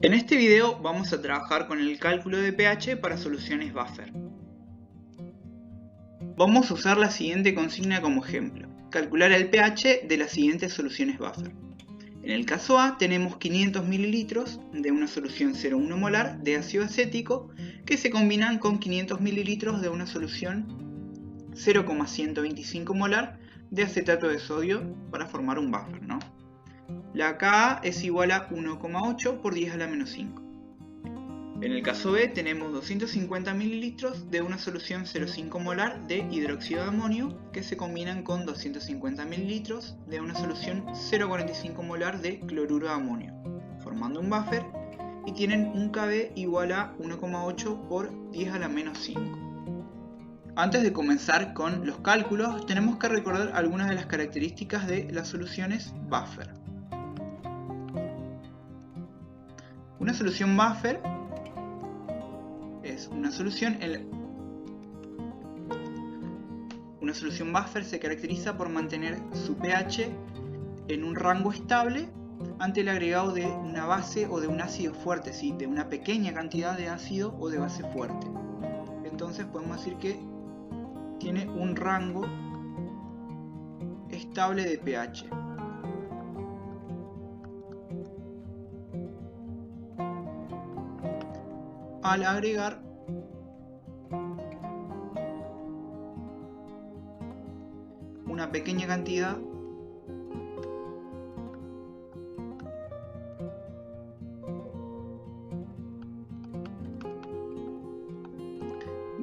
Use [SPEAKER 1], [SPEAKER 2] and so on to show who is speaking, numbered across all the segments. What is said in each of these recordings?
[SPEAKER 1] En este video vamos a trabajar con el cálculo de pH para soluciones buffer. Vamos a usar la siguiente consigna como ejemplo: calcular el pH de las siguientes soluciones buffer. En el caso A tenemos 500 ml de una solución 0,1 molar de ácido acético que se combinan con 500 ml de una solución 0,125 molar de acetato de sodio para formar un buffer, ¿no? La Ka es igual a 1,8 por 10 a la menos 5. En el caso B tenemos 250 ml de una solución 0,5 molar de hidróxido de amonio que se combinan con 250 ml de una solución 0,45 molar de cloruro de amonio, formando un buffer, y tienen un Kb igual a 1,8 por 10 a la menos 5. Antes de comenzar con los cálculos, tenemos que recordar algunas de las características de las soluciones buffer. Una solución buffer es una solución buffer se caracteriza por mantener su pH en un rango estable ante el agregado de una base o de un ácido fuerte, ¿sí? De una pequeña cantidad de ácido o de base fuerte. Entonces podemos decir que tiene un rango estable de pH. Al agregar una pequeña cantidad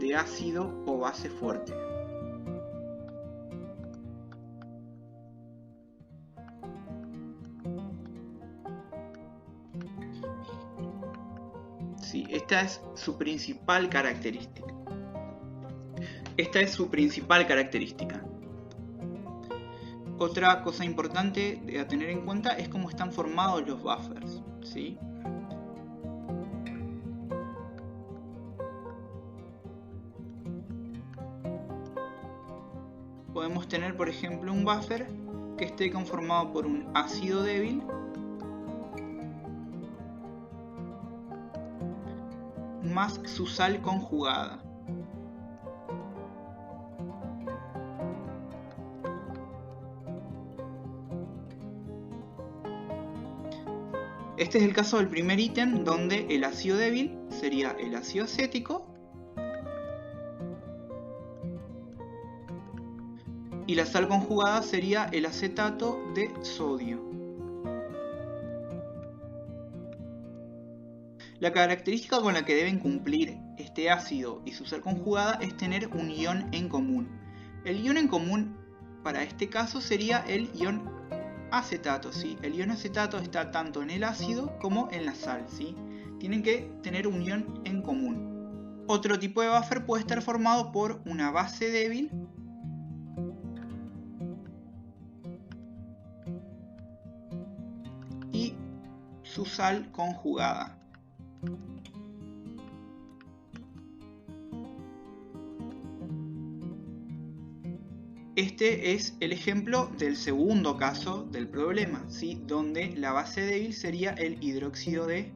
[SPEAKER 1] de ácido o base fuerte. Sí, esta es su principal característica. Otra cosa importante a tener en cuenta es cómo están formados los buffers, ¿sí? Podemos tener, por ejemplo, un buffer que esté conformado por un ácido débil más su sal conjugada. Este es el caso del primer ítem, donde el ácido débil sería el ácido acético y la sal conjugada sería el acetato de sodio. La característica con la que deben cumplir este ácido y su sal conjugada es tener un ion en común. El ion en común para este caso sería el ion acetato, ¿sí? El ion acetato está tanto en el ácido como en la sal, ¿sí? Tienen que tener un ion en común. Otro tipo de buffer puede estar formado por una base débil y su sal conjugada. Este es el ejemplo del segundo caso del problema, ¿sí? Donde la base débil sería el hidróxido de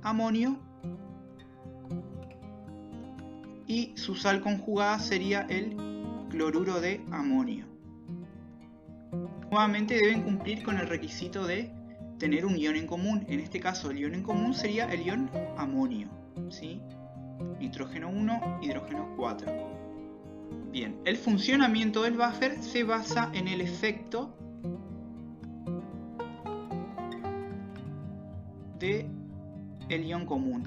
[SPEAKER 1] amonio y su sal conjugada sería el cloruro de amonio. Nuevamente deben cumplir con el requisito de tener un ion en común. En este caso el ion en común sería el ion amonio, ¿sí? Nitrógeno 1, hidrógeno 4. Bien, el funcionamiento del buffer se basa en el efecto de el ion común.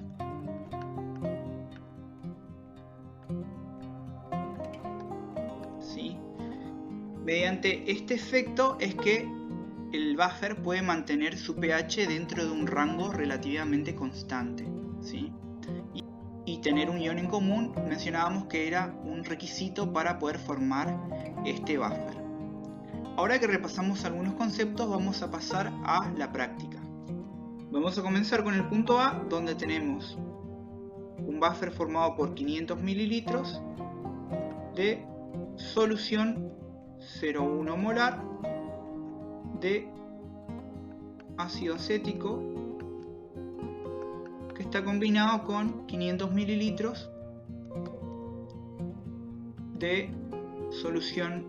[SPEAKER 1] ¿Sí? Mediante este efecto es que el buffer puede mantener su pH dentro de un rango relativamente constante, ¿sí? Y tener un ion en común mencionábamos que era un requisito para poder formar este buffer. Ahora que repasamos algunos conceptos, vamos a pasar a la práctica. Vamos a comenzar con el punto A, donde tenemos un buffer formado por 500 ml de solución 0,1 molar de ácido acético está combinado con 500 mililitros de solución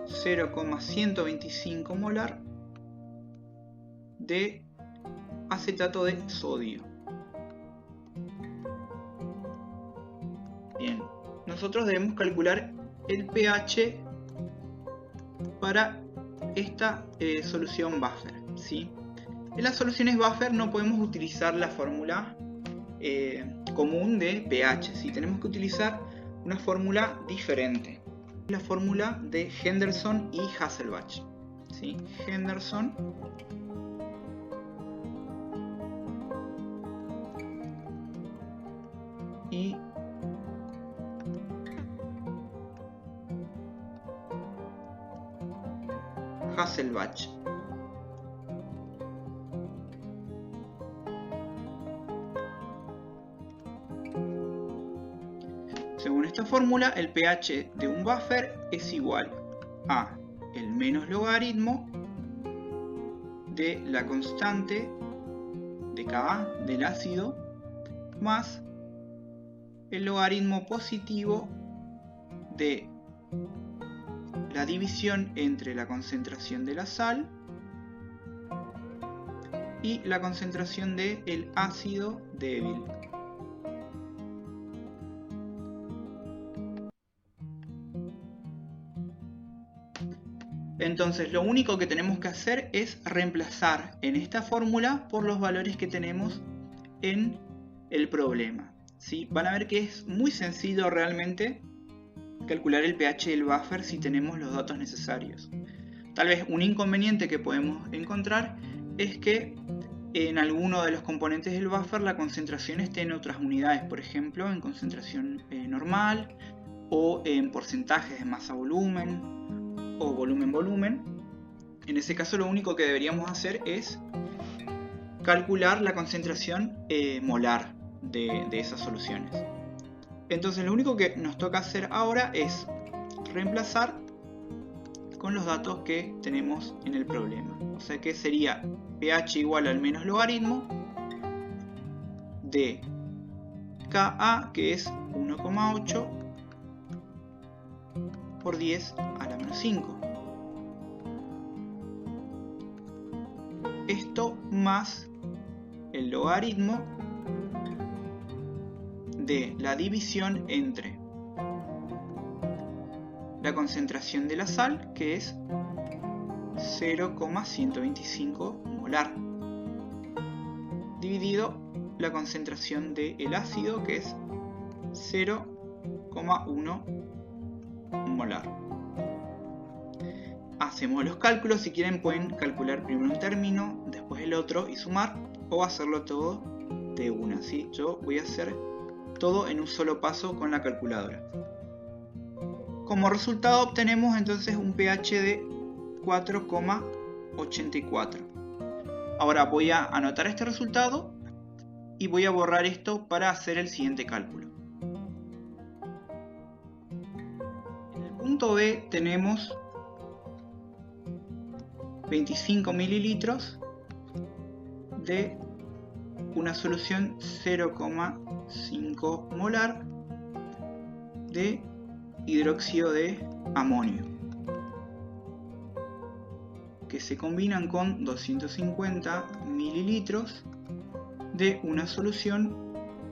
[SPEAKER 1] 0,125 molar de acetato de sodio. Bien, nosotros debemos calcular el pH para esta solución buffer, ¿sí? En las soluciones buffer no podemos utilizar la fórmula común de pH, ¿sí? Tenemos que utilizar una fórmula diferente, la fórmula de Henderson y Hasselbalch, ¿sí? Henderson y Hasselbalch. Según esta fórmula, el pH de un buffer es igual a el menos logaritmo de la constante de Ka del ácido más el logaritmo positivo de la división entre la concentración de la sal y la concentración del ácido débil. Entonces lo único que tenemos que hacer es reemplazar en esta fórmula por los valores que tenemos en el problema, ¿sí? Van a ver que es muy sencillo realmente calcular el pH del buffer si tenemos los datos necesarios. Tal vez un inconveniente que podemos encontrar es que en alguno de los componentes del buffer la concentración esté en otras unidades, por ejemplo en concentración normal o en porcentajes de masa-volumen o volumen-volumen. En ese caso lo único que deberíamos hacer es calcular la concentración molar de esas soluciones. Entonces lo único que nos toca hacer ahora es reemplazar con los datos que tenemos en el problema. O sea que sería pH igual al menos logaritmo de Ka, que es 1,8 por 10 a la menos 5. Esto más el logaritmo de la división entre la concentración de la sal, que es 0,125 molar, dividido la concentración del ácido, que es 0,1 molar. Hacemos los cálculos. Si quieren pueden calcular primero un término, después el otro y sumar, o hacerlo todo de una, ¿sí? Yo voy a hacer todo en un solo paso con la calculadora. Como resultado obtenemos entonces un pH de 4,84. Ahora voy a anotar este resultado y voy a borrar esto para hacer el siguiente cálculo. En el punto B tenemos 25 mililitros de una solución 0,5 molar de hidróxido de amonio, que se combinan con 250 mililitros de una solución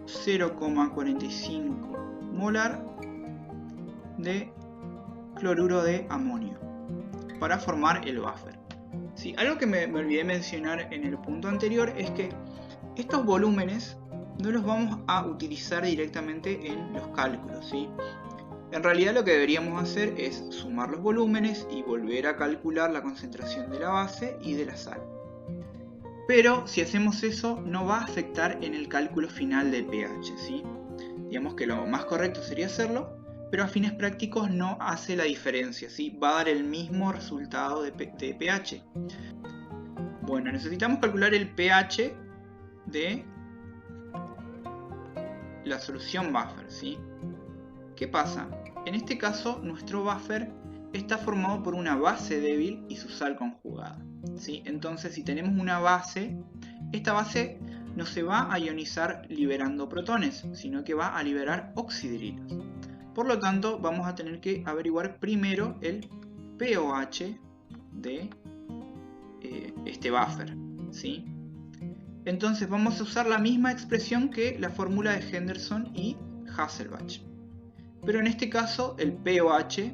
[SPEAKER 1] 0,45 molar de cloruro de amonio para formar el buffer. Sí, algo que me olvidé mencionar en el punto anterior es que estos volúmenes no los vamos a utilizar directamente en los cálculos, ¿sí? En realidad lo que deberíamos hacer es sumar los volúmenes y volver a calcular la concentración de la base y de la sal. Pero si hacemos eso no va a afectar en el cálculo final del pH, ¿sí? Digamos que lo más correcto sería hacerlo, pero a fines prácticos no hace la diferencia, ¿sí? Va a dar el mismo resultado de pH. Bueno, necesitamos calcular el pH de la solución buffer, ¿sí? ¿Qué pasa? En este caso nuestro buffer está formado por una base débil y su sal conjugada, ¿sí? Entonces si tenemos una base esta base no se va a ionizar liberando protones, sino que va a liberar oxidrilos. Por lo tanto, vamos a tener que averiguar primero el pOH de este buffer, ¿sí? Entonces vamos a usar la misma expresión que la fórmula de Henderson y Hasselbalch. Pero en este caso el pOH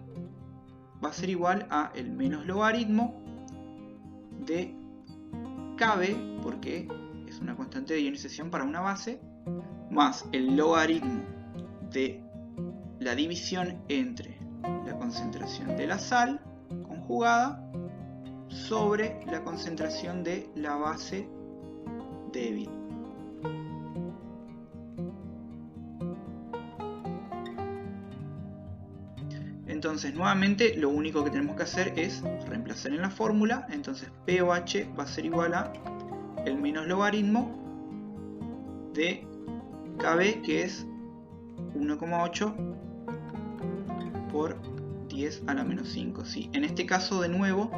[SPEAKER 1] va a ser igual a el menos logaritmo de Kb, porque es una constante de ionización para una base, más el logaritmo de la división entre la concentración de la sal conjugada sobre la concentración de la base débil. Entonces nuevamente lo único que tenemos que hacer es reemplazar en la fórmula. Entonces pOH va a ser igual a el menos logaritmo de Kb, que es 1,8 por 10 a la menos 5. ¿Sí? En este caso de nuevo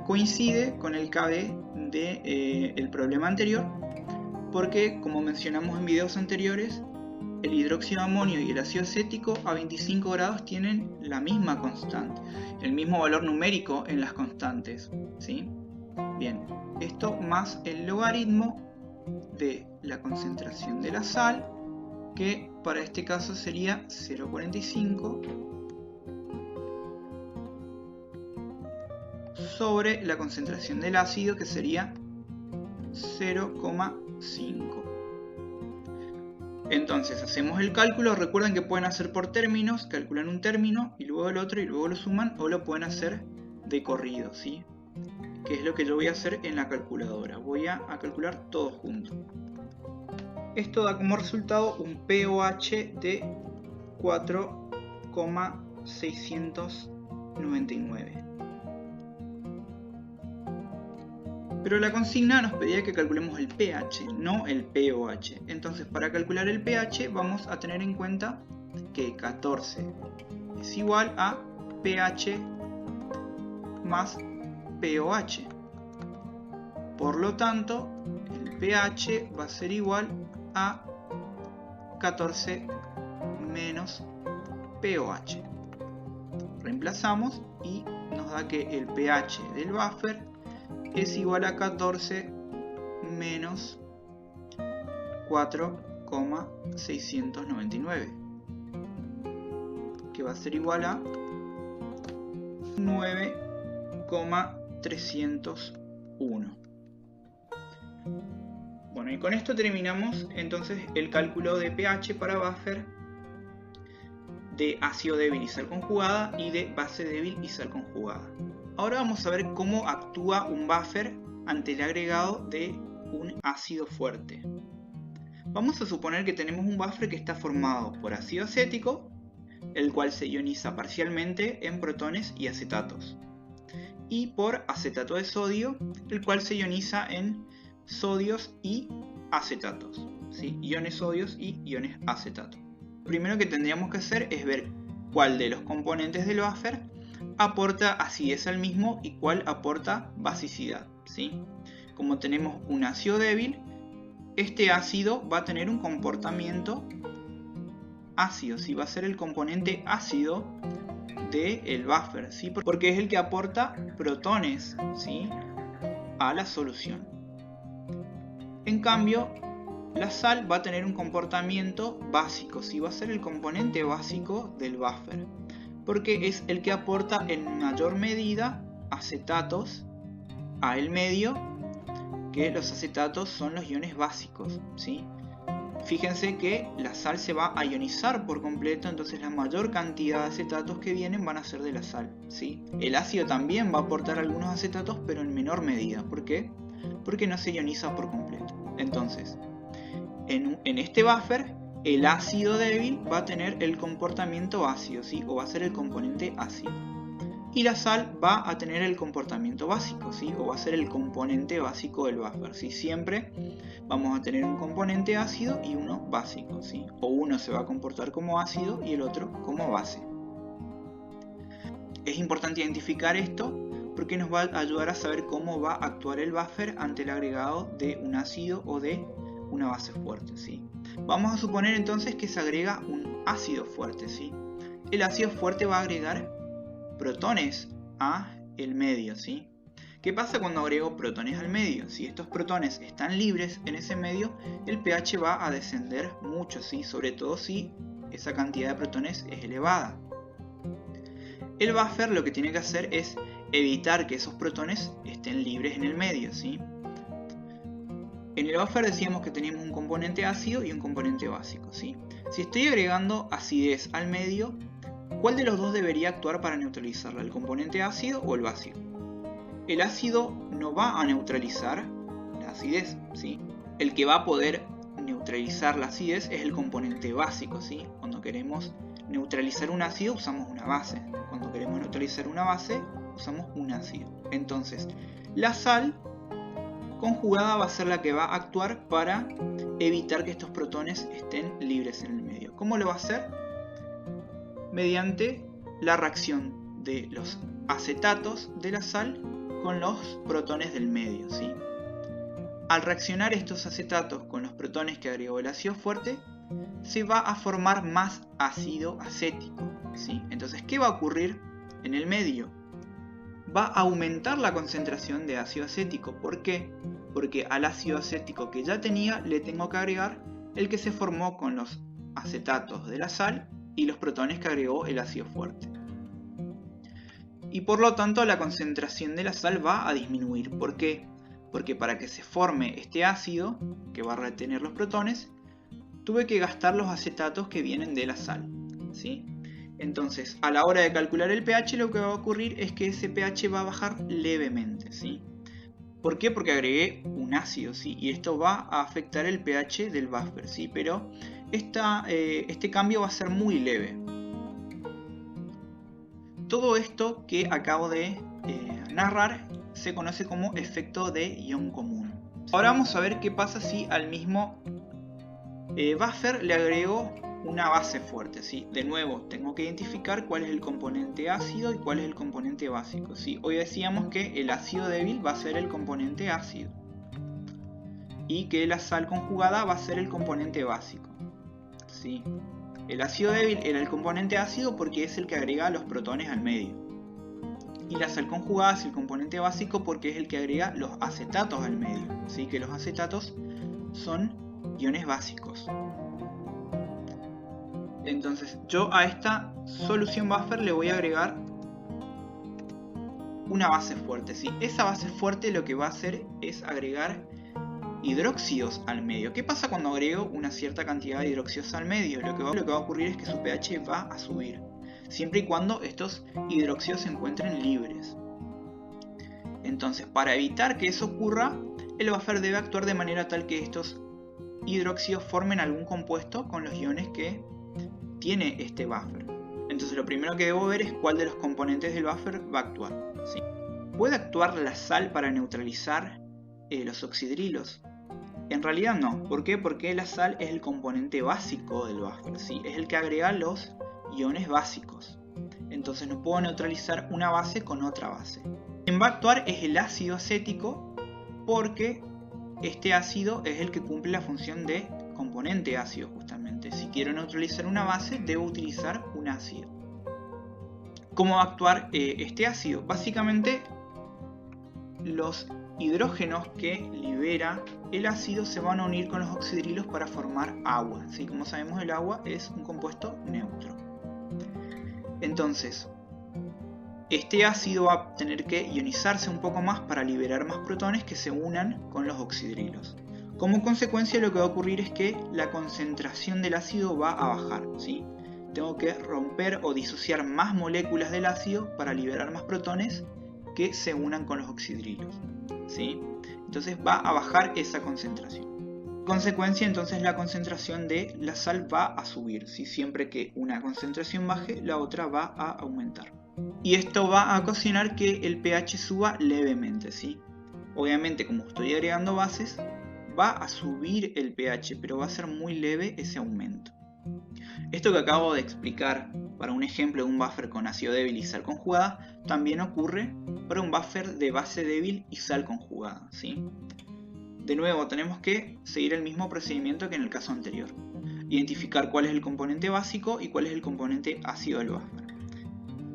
[SPEAKER 1] coincide con el Kb del problema anterior, porque como mencionamos en videos anteriores, el hidróxido de amonio y el ácido acético a 25 grados tienen la misma constante, el mismo valor numérico en las constantes, ¿sí? Bien, esto más el logaritmo de la concentración de la sal, que para este caso sería 0,45 sobre la concentración del ácido, que sería 0,5. Entonces hacemos el cálculo. Recuerden que pueden hacer por términos, calculan un término y luego el otro y luego lo suman, o lo pueden hacer de corrido, ¿sí? Que es lo que yo voy a hacer en la calculadora. Voy a calcular todo junto. Esto da como resultado un pOH de 4,699. Pero la consigna nos pedía que calculemos el pH, no el pOH. Entonces, para calcular el pH vamos a tener en cuenta que 14 es igual a pH más pOH. Por lo tanto, el pH va a ser igual a 14 menos pOH. Reemplazamos y nos da que el pH del buffer es igual a 14 menos 4,699, que va a ser igual a 9,301. Bueno, y con esto terminamos entonces el cálculo de pH para buffer de ácido débil y sal conjugada y de base débil y sal conjugada. Ahora vamos a ver cómo actúa un buffer ante el agregado de un ácido fuerte. Vamos a suponer que tenemos un buffer que está formado por ácido acético, el cual se ioniza parcialmente en protones y acetatos, y por acetato de sodio, el cual se ioniza en sodios y acetatos, ¿sí? Iones sodios y iones acetatos. Lo primero que tendríamos que hacer es ver cuál de los componentes del buffer aporta acidez al mismo y cuál aporta basicidad, ¿sí? Como tenemos un ácido débil, este ácido va a tener un comportamiento ácido, ¿sí? Va a ser el componente ácido del buffer, ¿sí? Porque es el que aporta protones, ¿sí? A la solución. En cambio, la sal va a tener un comportamiento básico, ¿sí? Va a ser el componente básico del buffer, porque es el que aporta en mayor medida acetatos a el medio, que los acetatos son los iones básicos, ¿sí? Fíjense que la sal se va a ionizar por completo, entonces la mayor cantidad de acetatos que vienen van a ser de la sal, ¿sí? El ácido también va a aportar algunos acetatos, pero en menor medida. ¿Por qué? Porque no se ioniza por completo. Entonces, en este buffer, el ácido débil va a tener el comportamiento ácido, ¿sí? O va a ser el componente ácido. Y la sal va a tener el comportamiento básico, ¿sí? O va a ser el componente básico del buffer, ¿sí? Siempre vamos a tener un componente ácido y uno básico, ¿sí? O uno se va a comportar como ácido y el otro como base. Es importante identificar esto porque nos va a ayudar a saber cómo va a actuar el buffer ante el agregado de un ácido o de una base fuerte, ¿sí? Vamos a suponer entonces que se agrega un ácido fuerte, ¿sí? El ácido fuerte va a agregar protones a el medio, ¿sí? ¿Qué pasa cuando agrego protones al medio? Si estos protones están libres en ese medio, el pH va a descender mucho, ¿sí? Sobre todo si esa cantidad de protones es elevada. El buffer lo que tiene que hacer es evitar que esos protones estén libres en el medio, ¿sí? En el buffer decíamos que teníamos un componente ácido y un componente básico, ¿sí? Si estoy agregando acidez al medio, ¿cuál de los dos debería actuar para neutralizarla? ¿El componente ácido o el básico? El ácido no va a neutralizar la acidez, ¿sí? El que va a poder neutralizar la acidez es el componente básico, ¿sí? Cuando queremos neutralizar un ácido usamos una base. Cuando queremos neutralizar una base usamos un ácido. Entonces, la sal conjugada va a ser la que va a actuar para evitar que estos protones estén libres en el medio. ¿Cómo lo va a hacer? Mediante la reacción de los acetatos de la sal con los protones del medio, ¿sí? Al reaccionar estos acetatos con los protones que agregó el ácido fuerte, se va a formar más ácido acético, ¿sí? Entonces, ¿qué va a ocurrir en el medio? Va a aumentar la concentración de ácido acético. ¿Por qué? Porque al ácido acético que ya tenía le tengo que agregar el que se formó con los acetatos de la sal y los protones que agregó el ácido fuerte. Y por lo tanto la concentración de la sal va a disminuir. ¿Por qué? Porque para que se forme este ácido, que va a retener los protones, tuve que gastar los acetatos que vienen de la sal, ¿sí? Entonces, a la hora de calcular el pH, lo que va a ocurrir es que ese pH va a bajar levemente, ¿sí? ¿Por qué? Porque agregué un ácido, ¿sí? Y esto va a afectar el pH del buffer, ¿sí? Pero este cambio va a ser muy leve. Todo esto que acabo de narrar se conoce como efecto de ion común. Ahora vamos a ver qué pasa si al mismo buffer le agrego una base fuerte, ¿sí? De nuevo, tengo que identificar cuál es el componente ácido y cuál es el componente básico, ¿sí? Hoy decíamos que el ácido débil va a ser el componente ácido y que la sal conjugada va a ser el componente básico, ¿sí? El ácido débil era el componente ácido porque es el que agrega los protones al medio. Y la sal conjugada es el componente básico porque es el que agrega los acetatos al medio, ¿sí? Que los acetatos son iones básicos. Entonces yo a esta solución buffer le voy a agregar una base fuerte, ¿sí? Esa base fuerte lo que va a hacer es agregar hidróxidos al medio. ¿Qué pasa cuando agrego una cierta cantidad de hidróxidos al medio? Lo que va a ocurrir es que su pH va a subir, siempre y cuando estos hidróxidos se encuentren libres. Entonces, para evitar que eso ocurra, el buffer debe actuar de manera tal que estos hidróxidos formen algún compuesto con los iones que tiene este buffer. Entonces lo primero que debo ver es cuál de los componentes del buffer va a actuar, ¿sí? ¿Puede actuar la sal para neutralizar los oxidrilos? En realidad no. ¿Por qué? Porque la sal es el componente básico del buffer, ¿sí? Es el que agrega los iones básicos. Entonces no puedo neutralizar una base con otra base. Quien va a actuar es el ácido acético porque este ácido es el que cumple la función de componente ácido justamente. Si quiero neutralizar una base debo utilizar un ácido. ¿Cómo va a actuar este ácido? Básicamente los hidrógenos que libera el ácido se van a unir con los oxidrilos para formar agua, ¿sí? Como sabemos, el agua es un compuesto neutro. Entonces, este ácido va a tener que ionizarse un poco más para liberar más protones que se unan con los oxidrilos. Como consecuencia, lo que va a ocurrir es que la concentración del ácido va a bajar, ¿sí? Tengo que romper o disociar más moléculas del ácido para liberar más protones que se unan con los oxidrilos, ¿sí? Entonces va a bajar esa concentración. En consecuencia, entonces la concentración de la sal va a subir, ¿sí? Siempre que una concentración baje, la otra va a aumentar. Y esto va a ocasionar que el pH suba levemente, ¿sí? Obviamente, como estoy agregando bases, va a subir el pH, pero va a ser muy leve ese aumento. Esto que acabo de explicar para un ejemplo de un buffer con ácido débil y sal conjugada, también ocurre para un buffer de base débil y sal conjugada, ¿sí? De nuevo, tenemos que seguir el mismo procedimiento que en el caso anterior. Identificar cuál es el componente básico y cuál es el componente ácido del buffer,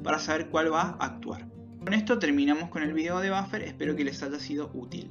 [SPEAKER 1] para saber cuál va a actuar. Con esto terminamos con el video de buffer, espero que les haya sido útil.